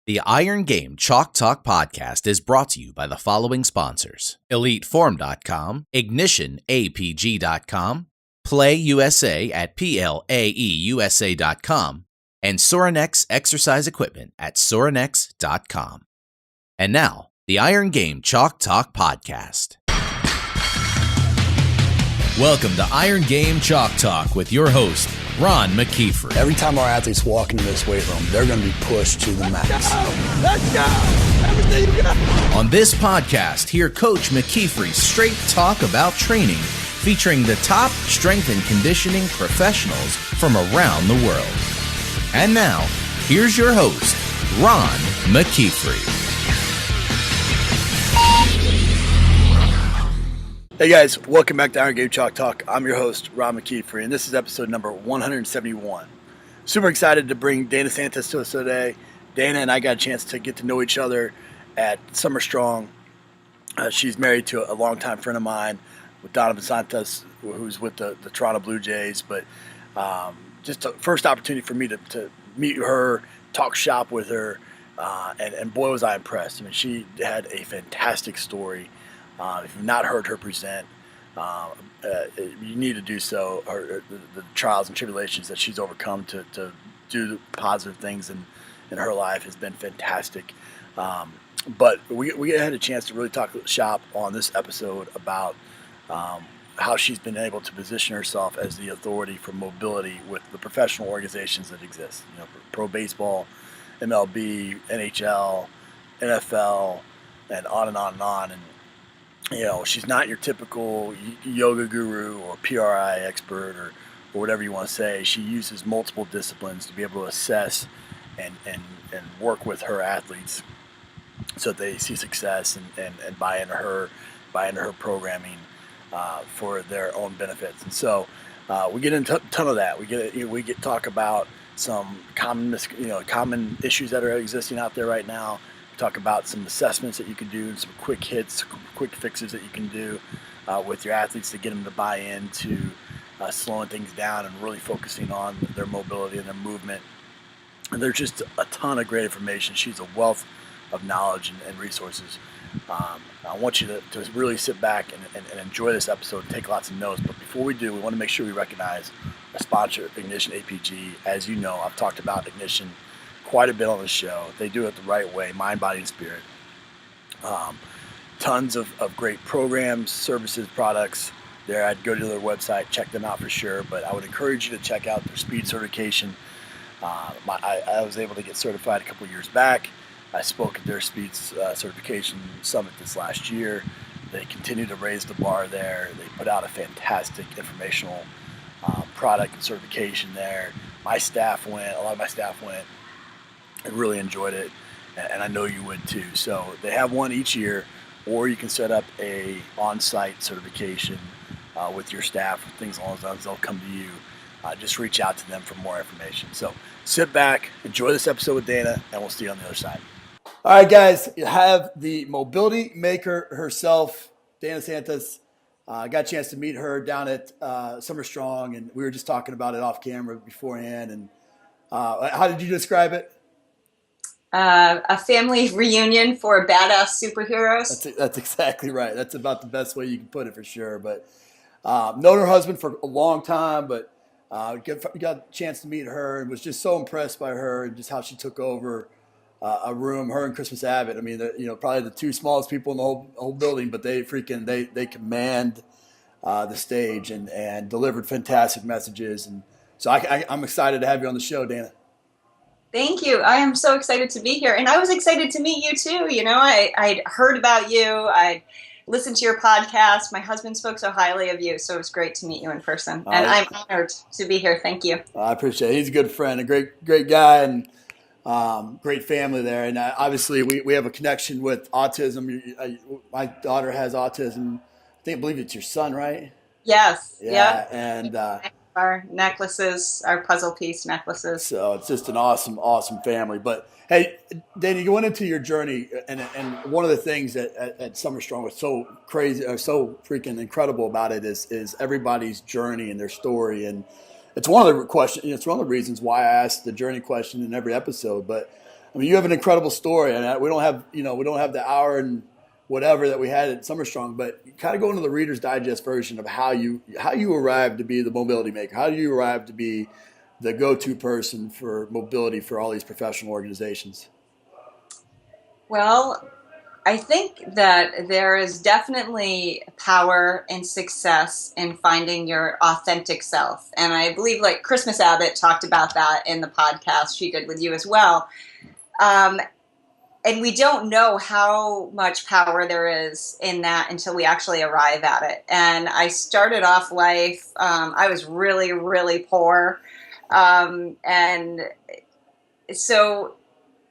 The Iron Game Chalk Talk podcast is brought to you by the following sponsors: EliteForm.com, IgnitionAPG.com, PlayUSA at PLAEUSA.com, and Sorinex Exercise Equipment at Sorinex.com. And now, the Iron Game Chalk Talk podcast. Welcome to Iron Game Chalk Talk with your host, Ron McKeefery. Every time our athletes walk into this weight room, they're going to be pushed to the max. Let's go! Everything you got! On this podcast, hear Coach McKeefery straight talk about training, featuring the top strength and conditioning professionals from around the world. And now, here's your host, Ron McKeefery. Hey guys, welcome back to Iron Game Chalk Talk. I'm your host, Ron McKeefery, and this is episode number 171. Super excited to bring Dana Santos to us today. Dana and I got a chance to get to know each other at Summer Strong. She's married to a longtime friend of mine, with Donovan Santos, who's with the Toronto Blue Jays. But just a first opportunity for me to meet her, talk shop with her, and boy was I impressed. I mean, she had a fantastic story. If you've not heard her present, you need to do so. The trials and tribulations that she's overcome to do the positive things in her life has been fantastic. But we had a chance to really talk shop on this episode about how she's been able to position herself as the authority for mobility with the professional organizations that exist. You know, pro baseball, MLB, NHL, NFL, and on and on and on. And you know, she's not your typical yoga guru or PRI expert or whatever you want to say. She uses multiple disciplines to be able to assess and work with her athletes so that they see success and buy into her programming for their own benefits. And so we get into a ton of that. We get talk about some common issues that are existing out there right now. Talk about some assessments that you can do and some quick hits, quick fixes that you can do with your athletes to get them to buy into slowing things down and really focusing on their mobility and their movement. And there's just a ton of great information. She's a wealth of knowledge and resources. I want you to really sit back and enjoy this episode and take lots of notes. But before we do, we want to make sure we recognize our sponsor, Ignition APG. As you know, I've talked about Ignition quite a bit on the show. They do it the right way, mind, body, and spirit. Tons of great programs, services, products there. I'd go to their website, check them out for sure, but I would encourage you to check out their speed certification. I was able to get certified a couple years back. I spoke at their speed certification summit this last year. They continue to raise the bar there. They put out a fantastic informational product and certification there. A lot of my staff went. I really enjoyed it, and I know you would too. So they have one each year, or you can set up a on-site certification with your staff, things along those lines. They'll come to you. Just reach out to them for more information. So sit back, enjoy this episode with Dana, and we'll see you on the other side. All right, guys, you have the mobility maker herself, Dana Santos. I got a chance to meet her down at Summer Strong, and we were just talking about it off camera beforehand. And how did you describe it? A family reunion for badass superheroes. That's exactly right. That's about the best way you can put it for sure. But known her husband for a long time, but got a chance to meet her and was just so impressed by her and just how she took over a room. Her and Christmas Abbott. I mean, probably the two smallest people in the whole building, but they command the stage and delivered fantastic messages. And so I'm excited to have you on the show, Dana. Thank you. I am so excited to be here. And I was excited to meet you too. You know, I'd heard about you. I listened to your podcast. My husband spoke so highly of you. So it was great to meet you in person. And I'm honored to be here. Thank you. I appreciate it. He's a good friend, a great guy, and great family there. And obviously we have a connection with autism. My daughter has autism. I believe it's your son, right? Yes. Yeah. And our necklaces, our puzzle piece necklaces. So it's just an awesome family. But hey, Dana, you went into your journey, and one of the things that at Summer Strong was so crazy, or so freaking incredible about it is everybody's journey and their story. And it's one of the reasons why I ask the journey question in every episode. But I mean, you have an incredible story, and we don't have the hour and whatever that we had at Summer Strong, but kind of go into the Reader's Digest version of how you arrived to be the mobility maker. How do you arrive to be the go-to person for mobility for all these professional organizations? Well, I think that there is definitely power and success in finding your authentic self. And I believe like Christmas Abbott talked about that in the podcast she did with you as well. And we don't know how much power there is in that until we actually arrive at it. And I started off life, I was really, really poor. And so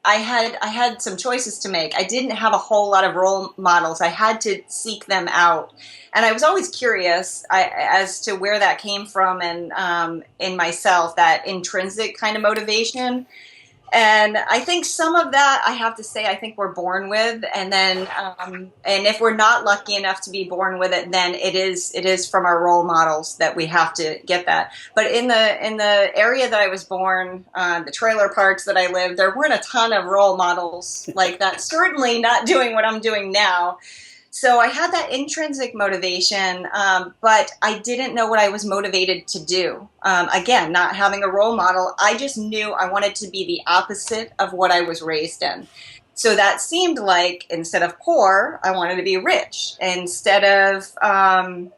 I had some choices to make. I didn't have a whole lot of role models. I had to seek them out. And I was always curious as to where that came from and in myself, that intrinsic kind of motivation. And I think some of that, I have to say, I think we're born with. And then, and if we're not lucky enough to be born with it, then it is from our role models that we have to get that. But in the area that I was born, the trailer parks that I lived, there weren't a ton of role models like that. Certainly not doing what I'm doing now. So I had that intrinsic motivation, but I didn't know what I was motivated to do. Again, not having a role model, I just knew I wanted to be the opposite of what I was raised in. So that seemed like instead of poor, I wanted to be rich. Instead of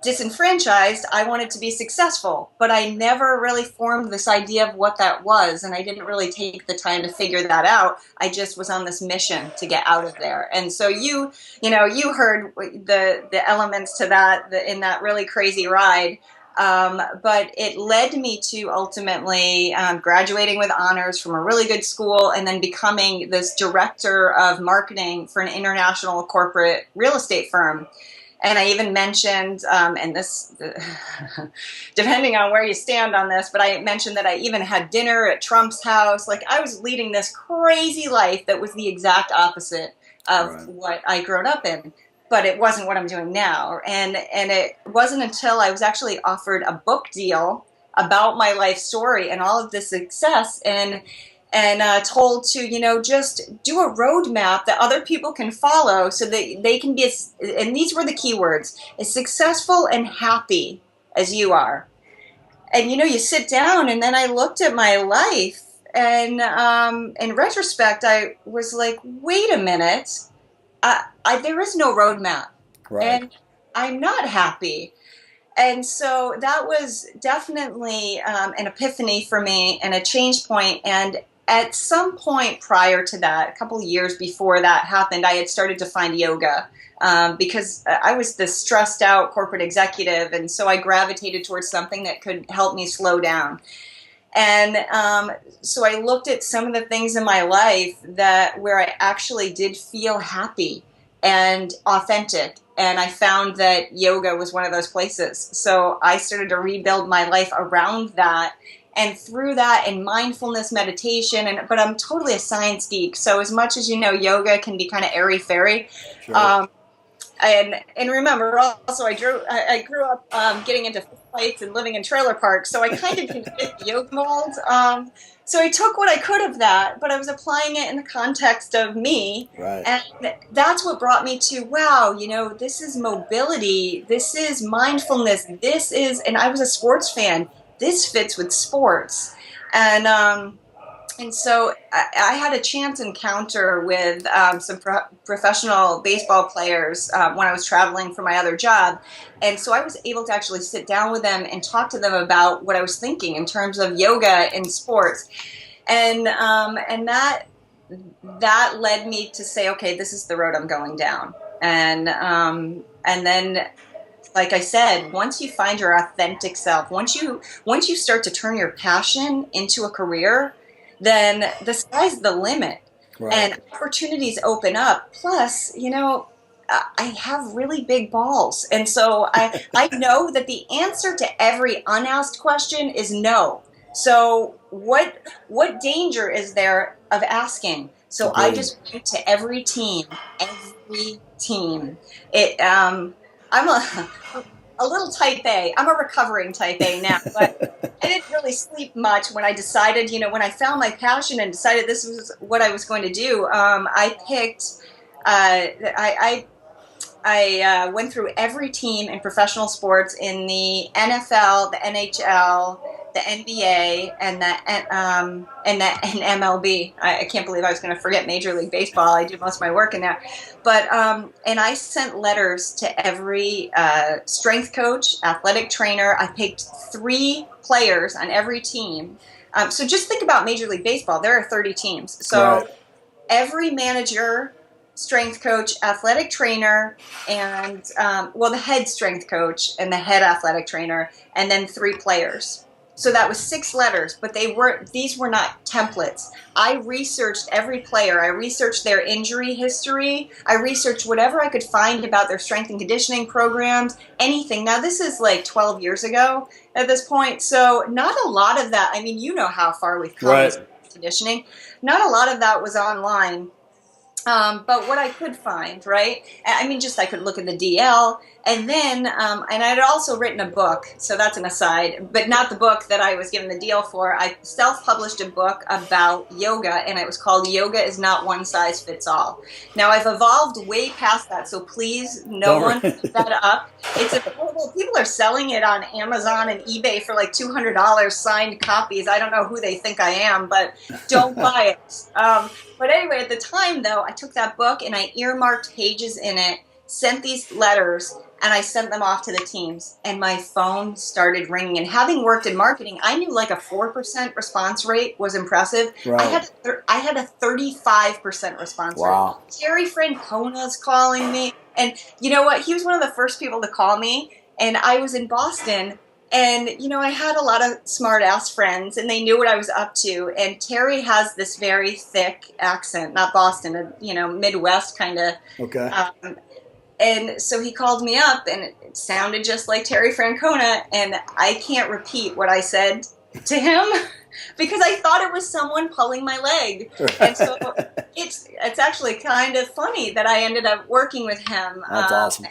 disenfranchised, I wanted to be successful. But I never really formed this idea of what that was, and I didn't really take the time to figure that out. I just was on this mission to get out of there. And so you heard the elements to that in that really crazy ride. But it led me to ultimately graduating with honors from a really good school and then becoming this director of marketing for an international corporate real estate firm. And I even mentioned, and this, depending on where you stand on this, but I mentioned that I even had dinner at Trump's house. Like I was leading this crazy life that was the exact opposite of what I'd grown up in. But it wasn't what I'm doing now. And it wasn't until I was actually offered a book deal about my life story and all of this success and told to, just do a roadmap that other people can follow so that they can be, and these were the key words, as successful and happy as you are. And, you sit down and then I looked at my life and in retrospect, I was like, wait a minute, there is no roadmap. Right. And I'm not happy. And so that was definitely an epiphany for me and a change point. And at some point prior to that, a couple of years before that happened, I had started to find yoga because I was this stressed out corporate executive. And so I gravitated towards something that could help me slow down. And so I looked at some of the things in my life where I actually did feel happy and authentic. And I found that yoga was one of those places. So I started to rebuild my life around that. And through that and mindfulness meditation, but I'm totally a science geek. So as much as yoga can be kind of airy-fairy. Sure. And remember, also I grew up getting into fights and living in trailer parks. So I kind of can fit the yoga mold. So I took what I could of that, but I was applying it in the context of me. Right. And that's what brought me to, wow, this is mobility. This is mindfulness. And I was a sports fan. This fits with sports. And so I had a chance encounter with some professional baseball players when I was traveling for my other job. And so I was able to actually sit down with them and talk to them about what I was thinking in terms of yoga and sports. And that led me to say, okay, this is the road I'm going down. And then, like I said, once you find your authentic self, once you start to turn your passion into a career, then the sky's the limit. Right. And opportunities open up. Plus, I have really big balls. And so I know that the answer to every unasked question is no. So what danger is there of asking? So I just went to every team. a little type A. I'm a recovering type A now, but I didn't really sleep much when I decided, when I found my passion and decided this was what I was going to do. I picked, I went through every team in professional sports in the NFL, the NHL, the NBA, and MLB. I can't believe I was going to forget Major League Baseball. I do most of my work in that. But and I sent letters to every strength coach, athletic trainer. I picked 3 players on every team. So just think about Major League Baseball. There are 30 teams. So every manager, strength coach, athletic trainer, and the head strength coach and the head athletic trainer, and then 3 players. So that was 6 letters, but these were not templates. I researched every player. I researched their injury history. I researched whatever I could find about their strength and conditioning programs, anything. Now, this is like 12 years ago at this point, so not a lot of that. I mean, you know how far we've come with conditioning. Not a lot of that was online. But what I could find, right? I mean, I could look at the DL, and then, and I'd also written a book, so that's an aside, but not the book that I was given the deal for. I self-published a book about yoga, and it was called Yoga is Not One Size Fits All. Now, I've evolved way past that, so please, no one pick that up. It's available. People are selling it on Amazon and eBay for like $200 signed copies. I don't know who they think I am, but don't buy it. But anyway, at the time, though, I took that book and I earmarked pages in it, sent these letters, and I sent them off to the teams. And my phone started ringing. And having worked in marketing, I knew like a 4% response rate was impressive. Right. I had a 35% response rate. Terry Francona's calling me. And you know what? He was one of the first people to call me. And I was in Boston. And, I had a lot of smart-ass friends, and they knew what I was up to. And Terry has this very thick accent, not Boston, Midwest kind of. Okay. And so he called me up, and it sounded just like Terry Francona, and I can't repeat what I said to him because I thought it was someone pulling my leg. And so it's actually kind of funny that I ended up working with him. That's awesome.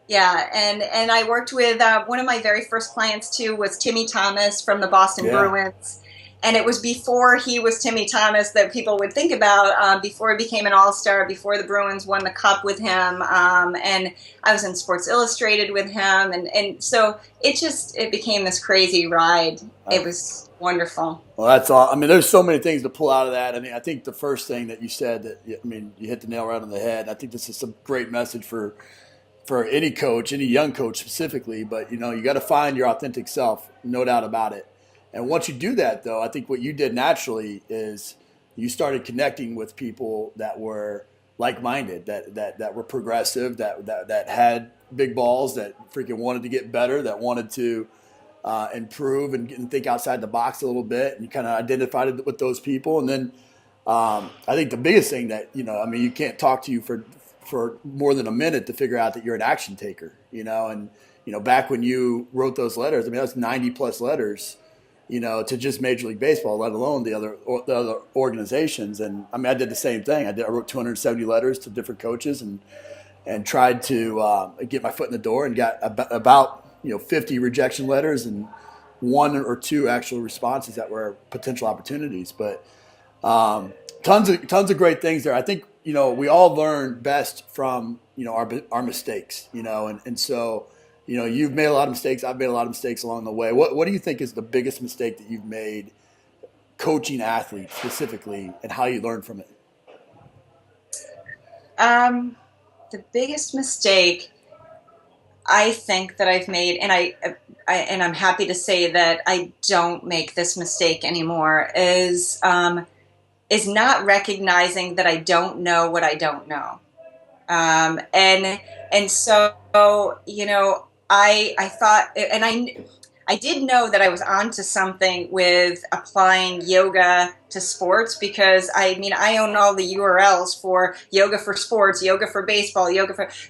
Yeah, and I worked with one of my very first clients, too, was Timmy Thomas from the Boston Bruins. And it was before he was Timmy Thomas that people would think about, before he became an all-star, before the Bruins won the cup with him. And I was in Sports Illustrated with him. And so it became this crazy ride. It was wonderful. Well, that's all. I mean, there's so many things to pull out of that. I mean, I think the first thing that you said, you hit the nail right on the head. I think this is a great message for any coach, any young coach specifically, but you got to find your authentic self, no doubt about it. And once you do that, though, I think what you did naturally is you started connecting with people that were like-minded, that were progressive, that had big balls, that freaking wanted to get better, that wanted to improve and think outside the box a little bit. And you kind of identified it with those people. And then I think the biggest thing that, you can't talk to you for more than a minute to figure out that you're an action taker, and, back when you wrote those letters, that was 90 plus letters, to just Major League Baseball, let alone the other organizations. And I did the same thing. I wrote 270 letters to different coaches and tried to get my foot in the door, and got about 50 rejection letters and 1 or 2 actual responses that were potential opportunities. But tons of great things there. I think we all learn best from our mistakes. And so you've made a lot of mistakes. I've made a lot of mistakes along the way. What do you think is the biggest mistake that you've made coaching athletes specifically, and how you learn from it? The biggest mistake I think that I've made, and I'm happy to say that I don't make this mistake anymore, is not recognizing that I don't know what I don't know. And so, I thought, and I did know that I was onto something with applying yoga to sports, because I own all the URLs for yoga for sports, yoga for baseball,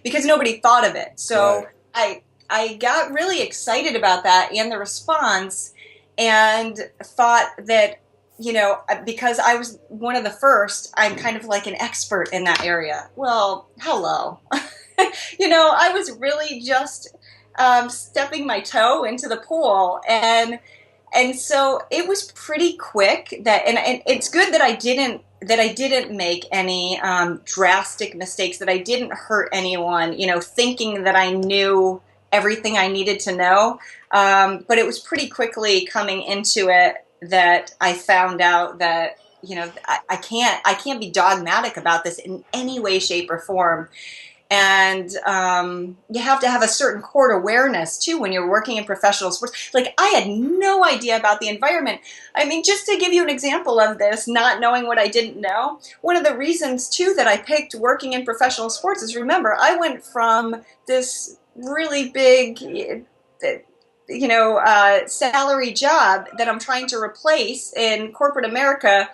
because nobody thought of it. So right. I got really excited about that and the response, and thought that, because I was one of the first, I'm kind of like an expert in that area. Well, hello. I was really just stepping my toe into the pool. And so it was pretty quick and it's good that I didn't make any drastic mistakes, that I didn't hurt anyone, thinking that I knew everything I needed to know. But it was pretty quickly coming into it that I found out that, I can't be dogmatic about this in any way, shape, or form. And you have to have a certain court awareness, too, when you're working in professional sports. Like, I had no idea about the environment. I mean, just to give you an example of this, not knowing what I didn't know, one of the reasons, too, that I picked working in professional sports is, remember, I went from this really big, salary job that I'm trying to replace in corporate America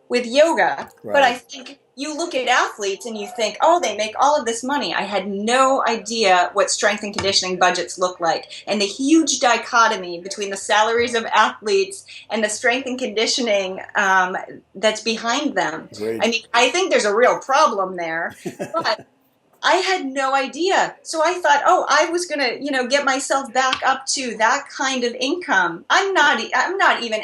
with yoga. Right. But I think you look at athletes and you think, oh, they make all of this money. I had no idea what strength and conditioning budgets look like, and the huge dichotomy between the salaries of athletes and the strength and conditioning that's behind them. Great. I mean, I think there's a real problem there, but I had no idea. So I thought, I was going to, get myself back up to that kind of income. I'm not even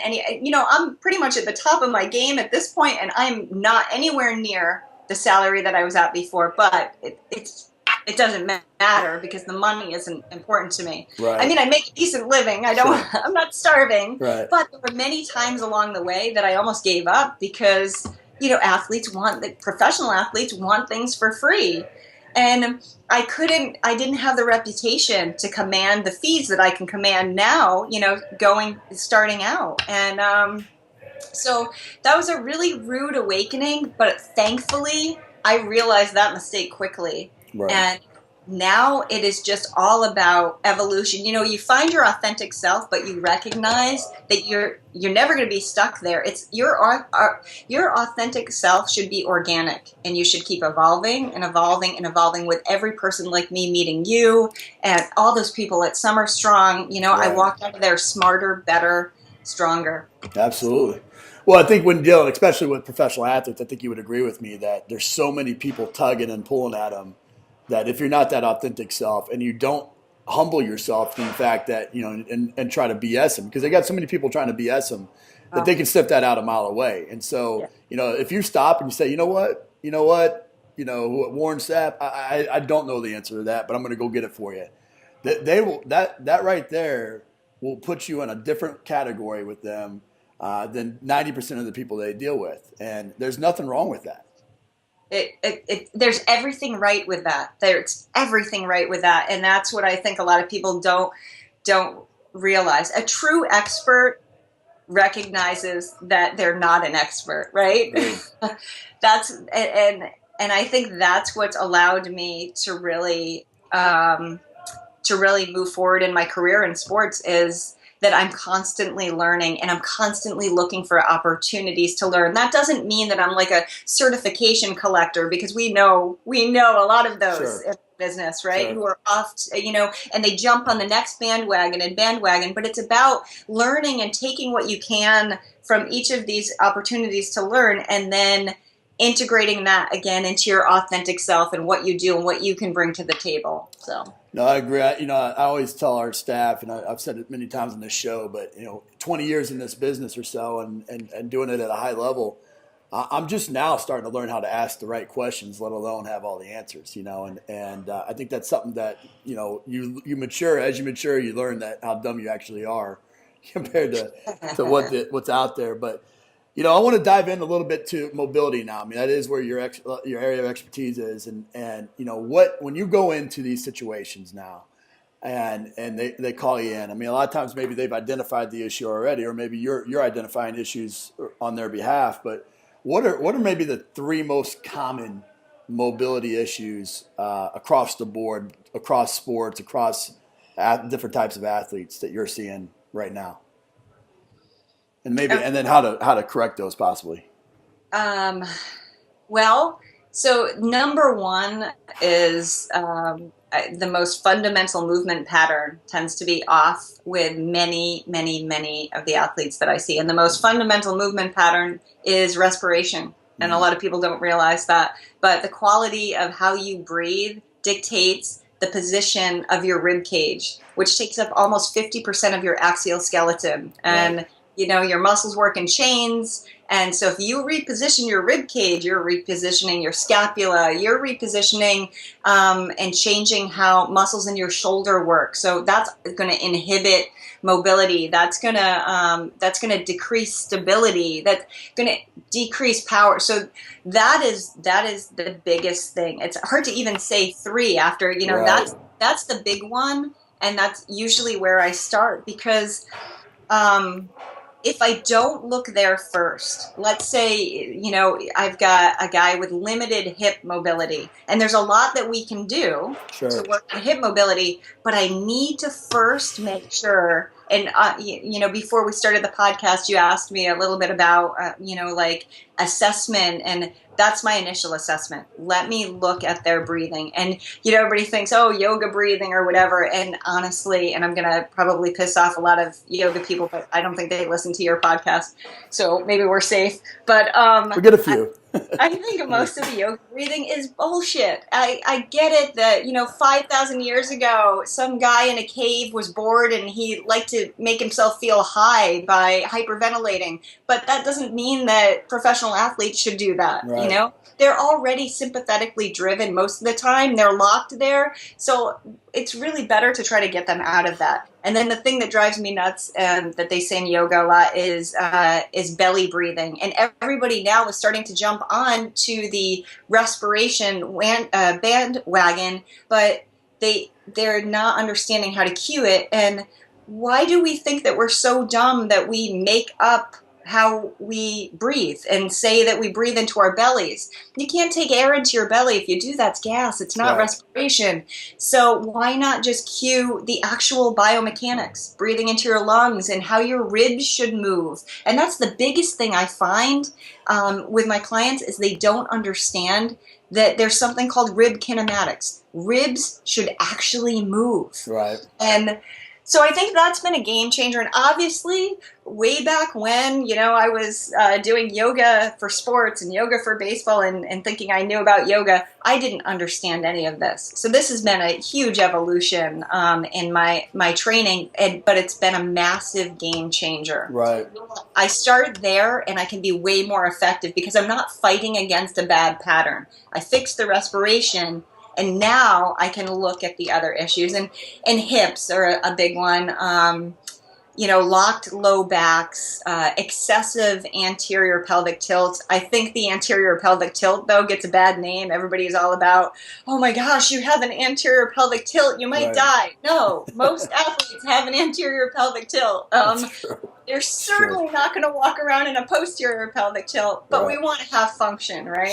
I'm pretty much at the top of my game at this point, and I'm not anywhere near the salary that I was at before, but it doesn't matter because the money isn't important to me. Right. I mean, I make a decent living. I'm not starving, right. But there were many times along the way that I almost gave up because, professional athletes want things for free. And I didn't have the reputation to command the fees that I can command now, starting out. And so that was a really rude awakening, but thankfully I realized that mistake quickly. Right. And now it is just all about evolution. You find your authentic self, but you recognize that you're never going to be stuck there. It's your authentic self should be organic, and you should keep evolving and evolving and evolving with every person like me meeting you and all those people at Summer Strong. Right. I walked out of there smarter, better, stronger. Absolutely. Well, I think when dealing, especially with professional athletes, I think you would agree with me that there's so many people tugging and pulling at them that if you're not that authentic self and you don't humble yourself in the fact that, and try to BS them, because they got so many people trying to BS them that they can sniff that out a mile away. And so, if you stop and you say, Warren Sapp, I don't know the answer to that, but I'm going to go get it for you. That right there will put you in a different category with them than 90% of the people they deal with. And there's nothing wrong with that. There's everything right with that. There's everything right with that, and that's what I think a lot of people don't realize. A true expert recognizes that they're not an expert, right? And I think that's what's allowed me to really move forward in my career in sports is that I'm constantly learning and I'm constantly looking for opportunities to learn. That doesn't mean that I'm like a certification collector, because we know a lot of those in business, right? Sure. Who are off, and they jump on the next bandwagon, but it's about learning and taking what you can from each of these opportunities to learn and then integrating that again into your authentic self and what you do and what you can bring to the table. So. No, I agree. I always tell our staff, and I've said it many times on this show, but 20 years in this business or so, and doing it at a high level, I'm just now starting to learn how to ask the right questions, let alone have all the answers. And I think that's something that you mature. As you mature, you learn that how dumb you actually are compared to what's out there. But I want to dive in a little bit to mobility now. I mean, that is where your area of expertise is, and when you go into these situations now, and they call you in. I mean, a lot of times maybe they've identified the issue already, or maybe you're identifying issues on their behalf. But what are maybe the three most common mobility issues across the board, across sports, across different types of athletes that you're seeing right now? And then how to correct those possibly. Well, so number one is the most fundamental movement pattern tends to be off with many, many, many of the athletes that I see. And the most fundamental movement pattern is respiration. And a lot of people don't realize that. But the quality of how you breathe dictates the position of your rib cage, which takes up almost 50% of your axial skeleton. And, your muscles work in chains. And so if you reposition your rib cage, you're repositioning your scapula, you're repositioning and changing how muscles in your shoulder work. So that's going to inhibit mobility. That's going to decrease stability. That's going to decrease power. So that is the biggest thing. It's hard to even say 3 after, that's the big one. And that's usually where I start, because if I don't look there first, let's say, I've got a guy with limited hip mobility, and there's a lot that we can do to work on hip mobility, but I need to first make sure. And, before we started the podcast, you asked me a little bit about, assessment, and that's my initial assessment. Let me look at their breathing. And, everybody thinks, oh, yoga breathing or whatever. And honestly, and I'm going to probably piss off a lot of yoga people, but I don't think they listen to your podcast. So maybe we're safe. But we get a few. I think most of the yoga breathing is bullshit. I get it that, 5,000 years ago, some guy in a cave was bored and he liked to make himself feel high by hyperventilating. But that doesn't mean that professional athletes should do that, They're already sympathetically driven most of the time. They're locked there. So it's really better to try to get them out of that. And then the thing that drives me nuts, that they say in yoga a lot, is belly breathing. And everybody now is starting to jump on to the respiration bandwagon, but they're not understanding how to cue it. And why do we think that we're so dumb that we make up how we breathe and say that we breathe into our bellies? You can't take air into your belly. If you do, that's gas. It's not respiration. So why not just cue the actual biomechanics, breathing into your lungs and how your ribs should move? And that's the biggest thing I find with my clients, is they don't understand that there's something called rib kinematics. Ribs should actually move. Right. And so I think that's been a game changer. And obviously, way back when, I was doing yoga for sports and yoga for baseball and thinking I knew about yoga, I didn't understand any of this. So this has been a huge evolution in my training, but it's been a massive game changer. Right. I start there, and I can be way more effective because I'm not fighting against a bad pattern. I fix the respiration, and now I can look at the other issues. And hips are a big one. Locked low backs, excessive anterior pelvic tilt. I think the anterior pelvic tilt, though, gets a bad name. Everybody's all about, oh my gosh, you have an anterior pelvic tilt, you might die. No, most athletes have an anterior pelvic tilt. They're certainly not going to walk around in a posterior pelvic tilt, but we want to have function, right?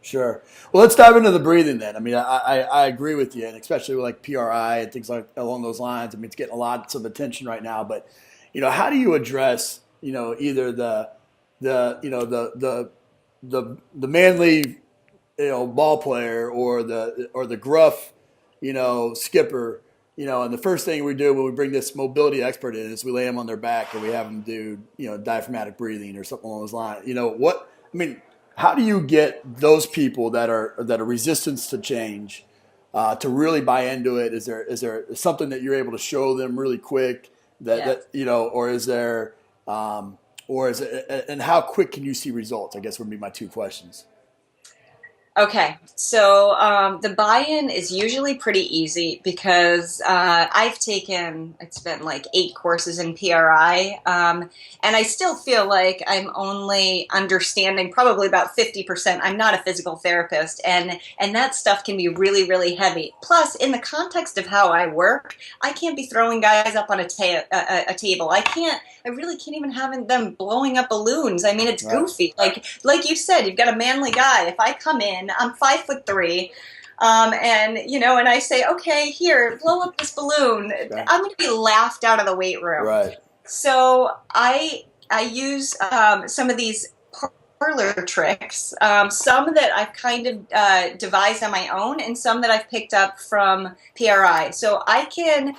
Sure. Well, let's dive into the breathing then. I mean, I agree with you, and especially with like PRI and things like along those lines. I mean, it's getting lots of attention right now. But how do you address either the manly ball player or the gruff skipper? And the first thing we do when we bring this mobility expert in is we lay them on their back and we have them do diaphragmatic breathing or something along those lines. How do you get those people that are resistant to change to really buy into it? Is there something that you're able to show them really quick or is there and how quick can you see results? I guess would be my 2 questions. Okay, so the buy-in is usually pretty easy because I've taken, it's been like 8 courses in PRI, and I still feel like I'm only understanding probably about 50%. I'm not a physical therapist, and that stuff can be really, really heavy. Plus, in the context of how I work, I can't be throwing guys up on a table. I really can't even have them blowing up balloons. I mean, it's goofy. Like you said, you've got a manly guy. If I come in, I'm 5'3", and I say, okay, here, blow up this balloon. I'm going to be laughed out of the weight room. Right. So I use some of these parlor tricks, some that I've kind of devised on my own, and some that I've picked up from PRI. So I can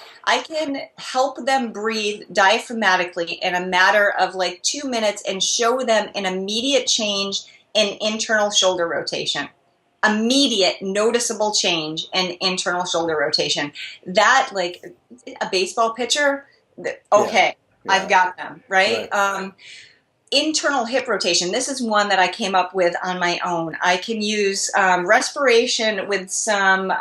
help them breathe diaphragmatically in a matter of like 2 minutes and show them an immediate change in internal shoulder rotation. immediate noticeable change in internal shoulder rotation. That, like a baseball pitcher, okay, Yeah. I've got them, right? Internal hip rotation. This is one that I came up with on my own. I can use respiration with some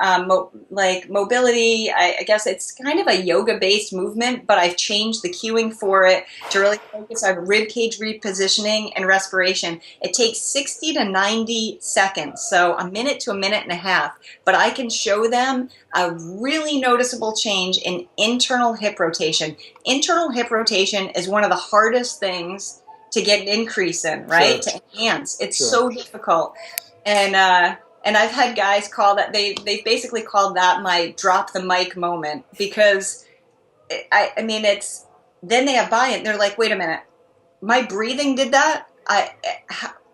mobility. I guess it's kind of a yoga-based movement, but I've changed the cueing for it to really focus on rib cage repositioning and respiration. It takes 60 to 90 seconds, so a minute to a minute and a half, but I can show them a really noticeable change in internal hip rotation. Internal hip rotation is one of the hardest things to get an increase in, right? Sure. To enhance. It's Sure. so difficult. And I've had guys call that, they basically called that my drop the mic moment, because I mean, it's, then they have buy-in. They're like, wait a minute, my breathing did that?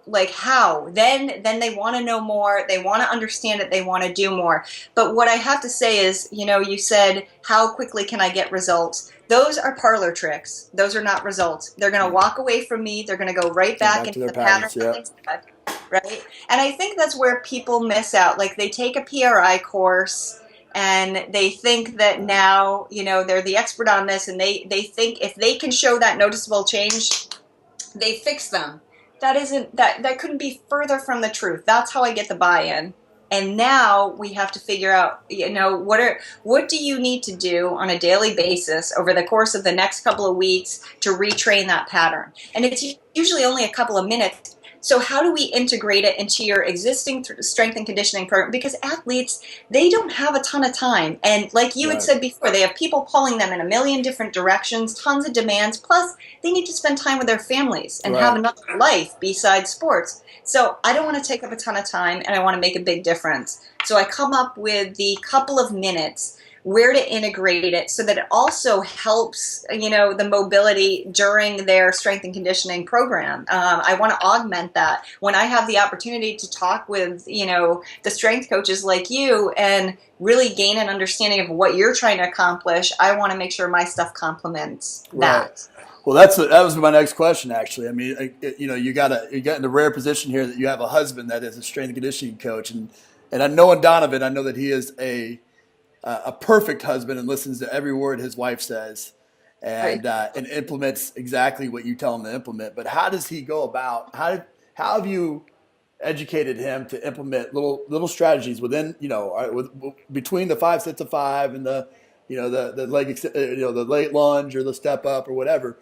Like how? Then they want to know more. They want to understand it. They want to do more. But what I have to say is, you said, how quickly can I get results? Those are parlor tricks. Those are not results. They're going to walk away from me. They're going to go right back into the pattern that they set, right? And I think that's where people miss out. Like, they take a PRI course and they think that now, they're the expert on this, and they think if they can show that noticeable change, they fix them. That couldn't be further from the truth. That's how I get the buy-in. And now we have to figure out, what do you need to do on a daily basis over the course of the next couple of weeks to retrain that pattern? And it's usually only a couple of minutes. So how do we integrate it into your existing strength and conditioning program? Because athletes, they don't have a ton of time. And like you had said before, they have people pulling them in a million different directions, tons of demands. Plus, they need to spend time with their families and have another life besides sports. So I don't want to take up a ton of time, and I want to make a big difference. So I come up with the couple of minutes where to integrate it so that it also helps, the mobility during their strength and conditioning program. I want to augment that. When I have the opportunity to talk with, the strength coaches like you and really gain an understanding of what you're trying to accomplish, I want to make sure my stuff complements that. Well, that was my next question, actually. I mean, you got in the rare position here that you have a husband that is a strength and conditioning coach, and I know Donovan, I know that he is a perfect husband and listens to every word his wife says, and implements exactly what you tell him to implement. But how does he go about? How have you educated him to implement little strategies within, between the 5 sets of 5 and the leg, the late lunge or the step up or whatever?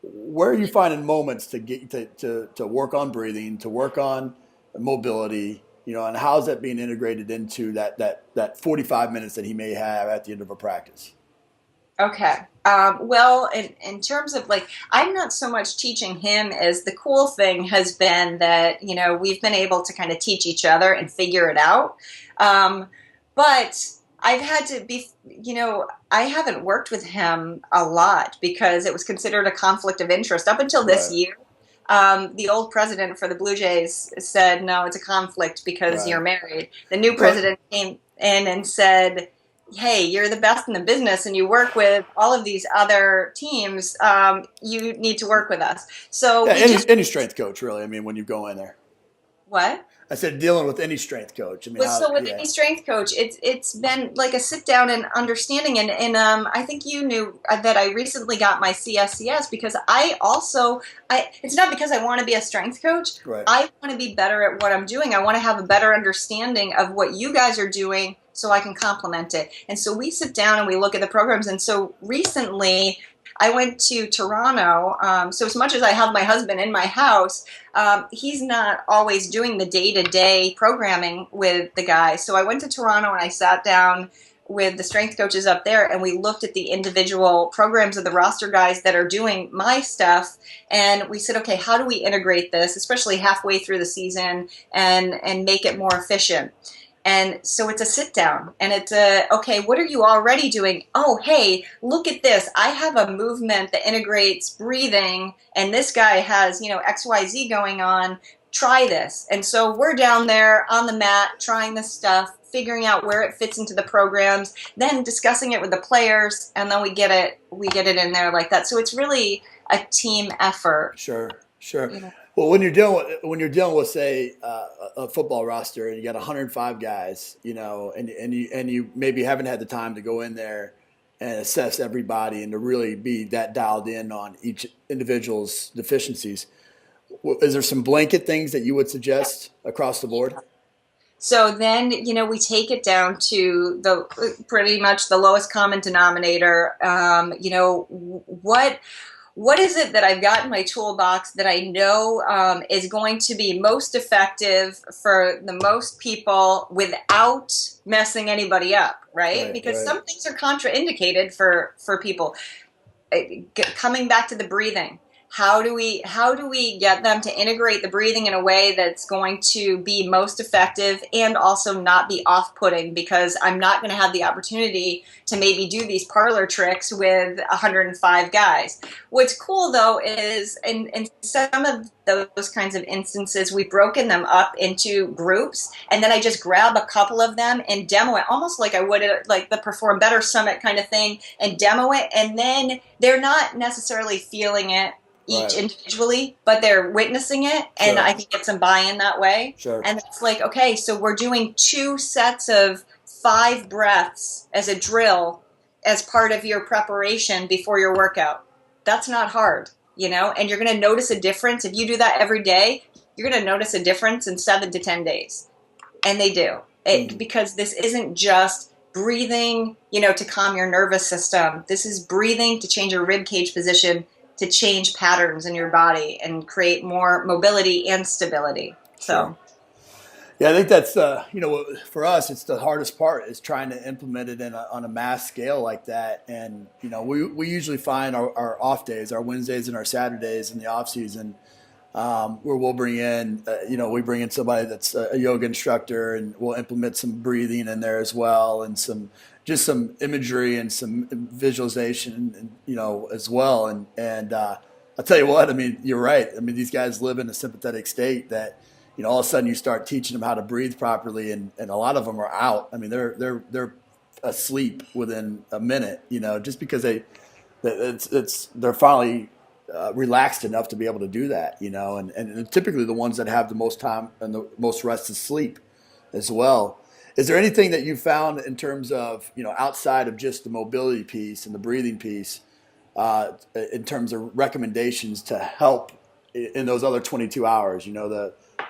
Where are you finding moments to get to work on breathing, to work on mobility? And how is that being integrated into that 45 minutes that he may have at the end of a practice? Okay. Well, in terms of I'm not so much teaching him as the cool thing has been that, we've been able to kind of teach each other and figure it out. But I've had to be, I haven't worked with him a lot because it was considered a conflict of interest up until this year. The old president for the Blue Jays said, no, it's a conflict because you're married. The new president came in and said, hey, you're the best in the business and you work with all of these other teams. You need to work with us. So any strength coach, really. I mean, when you go in there. What? I said dealing with any strength coach. I mean, any strength coach, it's been like a sit down and understanding. And I think you knew that I recently got my CSCS because it's not because I want to be a strength coach. Right. I want to be better at what I'm doing. I want to have a better understanding of what you guys are doing so I can complement it. And so we sit down and we look at the programs. And so recently I went to Toronto. So as much as I have my husband in my house, he's not always doing the day-to-day programming with the guys. So I went to Toronto and I sat down with the strength coaches up there and we looked at the individual programs of the roster guys that are doing my stuff. And we said, okay, how do we integrate this, especially halfway through the season, and make it more efficient? And so it's a sit down and it's okay, what are you already doing? Oh, hey, look at this. I have a movement that integrates breathing and this guy has, XYZ going on. Try this. And so we're down there on the mat trying this stuff, figuring out where it fits into the programs, then discussing it with the players, and then we get it in there like that. So it's really a team effort. Sure. Well, when you're dealing with say a football roster and you got 105 guys, and you maybe haven't had the time to go in there and assess everybody and to really be that dialed in on each individual's deficiencies. Is there some blanket things that you would suggest across the board? So then, we take it down to the pretty much the lowest common denominator. What is it that I've got in my toolbox that I know is going to be most effective for the most people without messing anybody up, right? Because some things are contraindicated for people. Coming back to the breathing. How do we get them to integrate the breathing in a way that's going to be most effective and also not be off-putting, because I'm not going to have the opportunity to maybe do these parlor tricks with 105 guys. What's cool though is in some of those kinds of instances, we've broken them up into groups, and then I just grab a couple of them and demo it, almost like I would at like the Perform Better Summit kind of thing, and demo it, and then they're not necessarily feeling it each individually, but they're witnessing it, and I can get some buy-in that way. And it's like, okay, so we're doing 2 sets of 5 breaths as a drill as part of your preparation before your workout. That's not hard, and you're going to notice a difference. If you do that every day, you're going to notice a difference in 7 to 10 days. And they do. Because this isn't just breathing, to calm your nervous system. This is breathing to change your rib cage position, to change patterns in your body and create more mobility and stability. So, yeah, I think that's for us, it's the hardest part is trying to implement it on a mass scale like that. And we usually find our off days, our Wednesdays and our Saturdays in the off season, where we'll bring in we bring in somebody that's a yoga instructor, and we'll implement some breathing in there as well, and some imagery and some visualization, as well. And I'll tell you what, I mean, you're right. I mean, these guys live in a sympathetic state that, all of a sudden you start teaching them how to breathe properly, and a lot of them are out. I mean, they're asleep within a minute, just because they're finally relaxed enough to be able to do that, and typically the ones that have the most time and the most rest is sleep as well. Is there anything that you found in terms of, outside of just the mobility piece and the breathing piece, in terms of recommendations to help in those other 22 hours,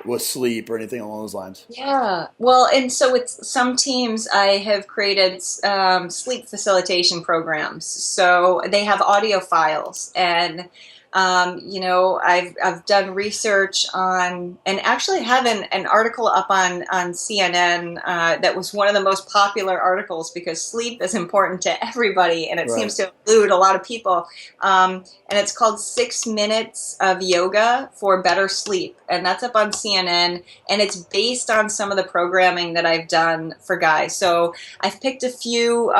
with sleep or anything along those lines? Yeah. Well, and so with some teams, I have created sleep facilitation programs. So they have audio files, and I've done research on, and actually have an article up on CNN that was one of the most popular articles, because sleep is important to everybody, and it seems to elude a lot of people. And it's called 6 Minutes of Yoga for Better Sleep. And that's up on CNN, and it's based on some of the programming that I've done for guys. So I've picked a few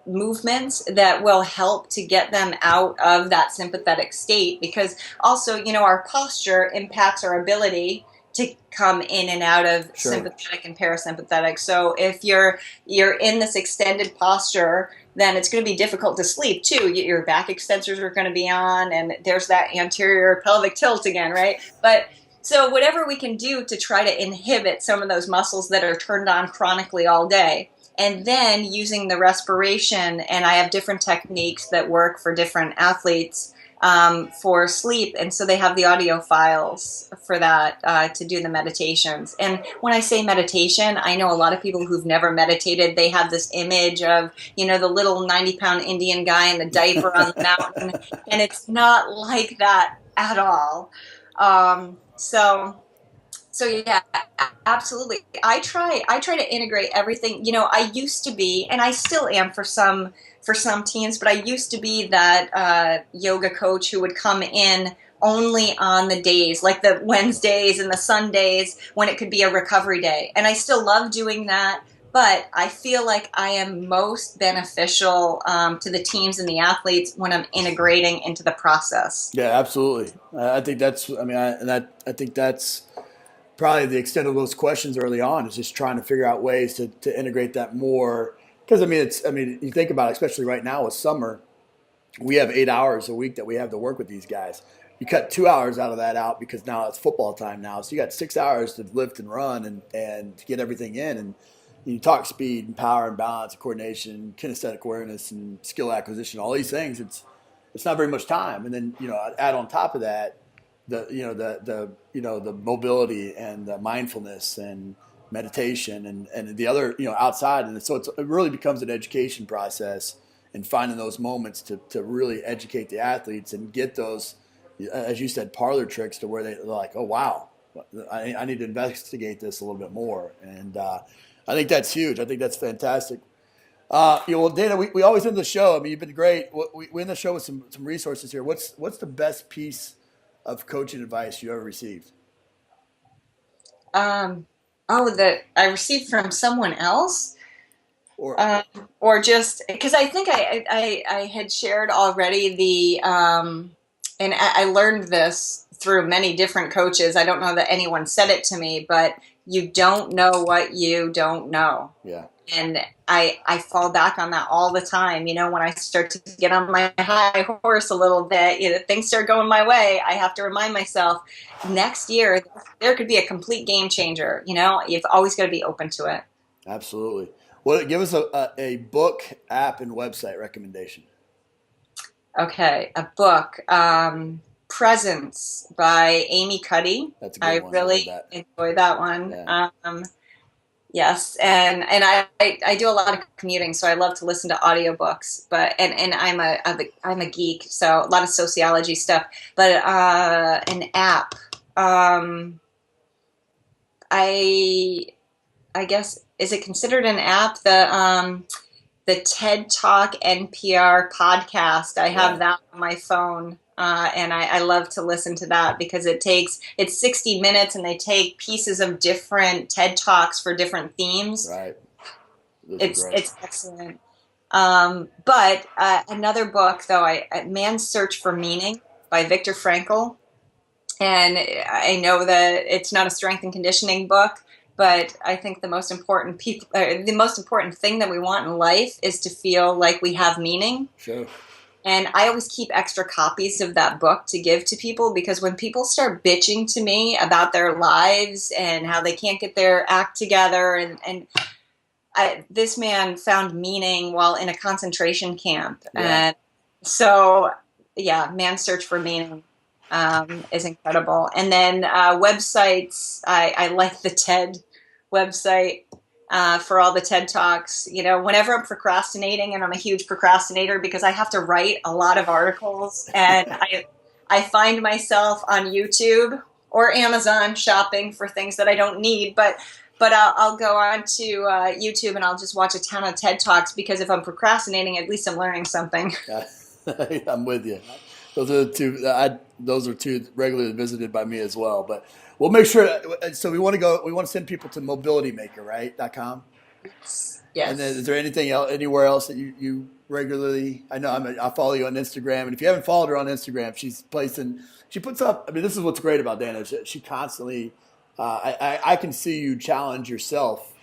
movements that will help to get them out of that sympathetic state, because also, our posture impacts our ability to come in and out of sympathetic and parasympathetic. So if you're in this extended posture, then it's going to be difficult to sleep too. Your back extensors are going to be on, and there's that anterior pelvic tilt again, right? But so whatever we can do to try to inhibit some of those muscles that are turned on chronically all day. And then using the respiration, and I have different techniques that work for different athletes for sleep. And so they have the audio files for that to do the meditations. And when I say meditation, I know a lot of people who've never meditated, they have this image of, the little 90-pound Indian guy in the diaper on the mountain. And it's not like that at all. So yeah, absolutely. I try to integrate everything. I used to be, and I still am for some teams, but I used to be that yoga coach who would come in only on the days, like the Wednesdays and the Sundays, when it could be a recovery day. And I still love doing that, but I feel like I am most beneficial to the teams and the athletes when I'm integrating into the process. Yeah, absolutely. I think that's, I think that's probably the extent of those questions early on, is just trying to figure out ways to integrate that more. Because you think about it, especially right now with summer, we have 8 hours a week that we have to work with these guys. you cut 2 hours out of that out because now it's football time now. So you got 6 hours to lift and run and to get everything in. And you talk speed and power and balance and coordination, kinesthetic awareness and skill acquisition, all these things. It's not very much time. And then, add on top of that, the mobility and the mindfulness and meditation and the other, outside. And so it really becomes an education process and finding those moments to really educate the athletes and get those, as you said, parlor tricks to where they're like, oh, wow, I need to investigate this a little bit more. And I think that's huge. I think that's fantastic. Well, Dana, we always end the show. I mean, you've been great. We end the show with some resources here. What's the best piece of coaching advice you ever received? That I received from someone else? Or just because I think I had shared already and I learned this through many different coaches. I don't know that anyone said it to me, but you don't know what you don't know. Yeah. And I fall back on that all the time. When I start to get on my high horse a little bit, things start going my way. I have to remind myself next year there could be a complete game changer. You've always got to be open to it. Absolutely. Well, give us a book, app, and website recommendation. Okay, a book, Presence by Amy Cuddy. That's a good one. I really enjoy that one. Yeah. Yes, and I do a lot of commuting, so I love to listen to audiobooks. But and I'm a geek, so a lot of sociology stuff. But an app, I guess, is it considered an app? The TED Talk NPR podcast. I have that on my phone, and I love to listen to that because it's 60 minutes, and they take pieces of different TED Talks for different themes. Right. It's excellent. But another book, though, Man's Search for Meaning by Viktor Frankl, and I know that it's not a strength and conditioning book. But I think the most important thing that we want in life is to feel like we have meaning. Sure. And I always keep extra copies of that book to give to people because when people start bitching to me about their lives and how they can't get their act together, this man found meaning while in a concentration camp. Yeah. And so, Man's Search for Meaning is incredible. And then websites, I like the TED website for all the TED Talks. Whenever I'm procrastinating, and I'm a huge procrastinator because I have to write a lot of articles, and I find myself on YouTube or Amazon shopping for things that I don't need, but I'll go on to YouTube and I'll just watch a ton of TED Talks because if I'm procrastinating, at least I'm learning something. I'm with you. Those are two regularly visited by me as well. But we'll make sure. So we want to send people to mobilitymaker, right? .com. Yes. And then is there anything else, anywhere else that you regularly? I know I follow you on Instagram, and if you haven't followed her on Instagram, she puts up. I mean, this is what's great about Dana. She constantly. I can see you challenge yourself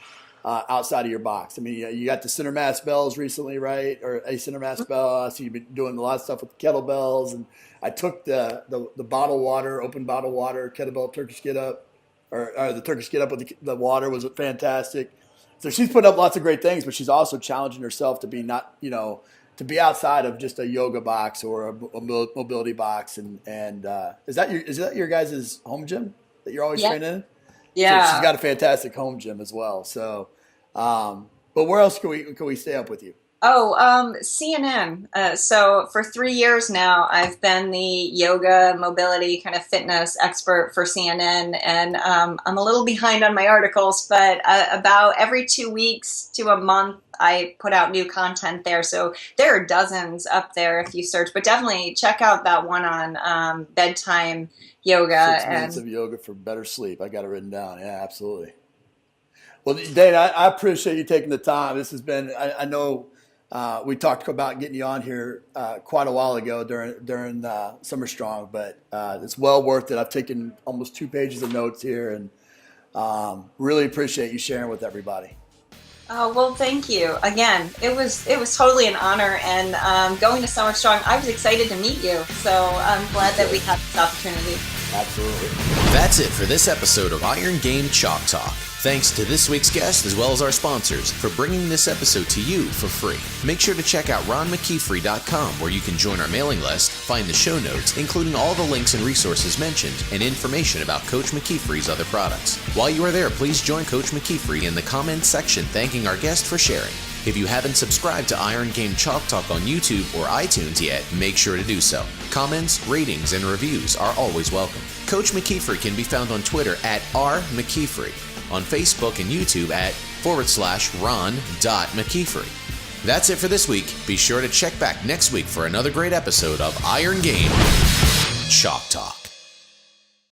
outside of your box. I mean, you got the center mass bells recently, right? Or a center mass bell. I see you've been doing a lot of stuff with kettlebells, and I took the bottled water, open bottled water, kettlebell Turkish get up, or the Turkish get up with the water was fantastic. So she's put up lots of great things, but she's also challenging herself to be to be outside of just a yoga box or a mobility box. And is that your guys' home gym that you're always training in? Yeah. So she's got a fantastic home gym as well. So, but where else can we stay up with you? CNN. So for 3 years now, I've been the yoga, mobility, kind of fitness expert for CNN, and I'm a little behind on my articles, but about every 2 weeks to a month, I put out new content there. So there are dozens up there if you search, but definitely check out that one on bedtime yoga. 6 minutes of yoga for better sleep. I got it written down. Yeah, absolutely. Well, Dana, I appreciate you taking the time. This has been, I know we talked about getting you on here quite a while ago during Summer Strong, but it's well worth it. I've taken almost 2 pages of notes here, and really appreciate you sharing with everybody. Oh, well, thank you. Again, it was totally an honor, and going to Summer Strong, I was excited to meet you, so I'm glad that we had this opportunity. Absolutely. That's it for this episode of Iron Game Chalk Talk. Thanks to this week's guest as well as our sponsors for bringing this episode to you for free. Make sure to check out ronmckeefery.com where you can join our mailing list, find the show notes, including all the links and resources mentioned, and information about Coach McKeefery's other products. While you are there, please join Coach McKeefery in the comments section thanking our guest for sharing. If you haven't subscribed to Iron Game Chalk Talk on YouTube or iTunes yet, make sure to do so. Comments, ratings, and reviews are always welcome. Coach McKeefery can be found on Twitter at @RMcKeefery, on Facebook and YouTube at /Ron.McKeefery. That's it for this week. Be sure to check back next week for another great episode of Iron Game Chalk Talk.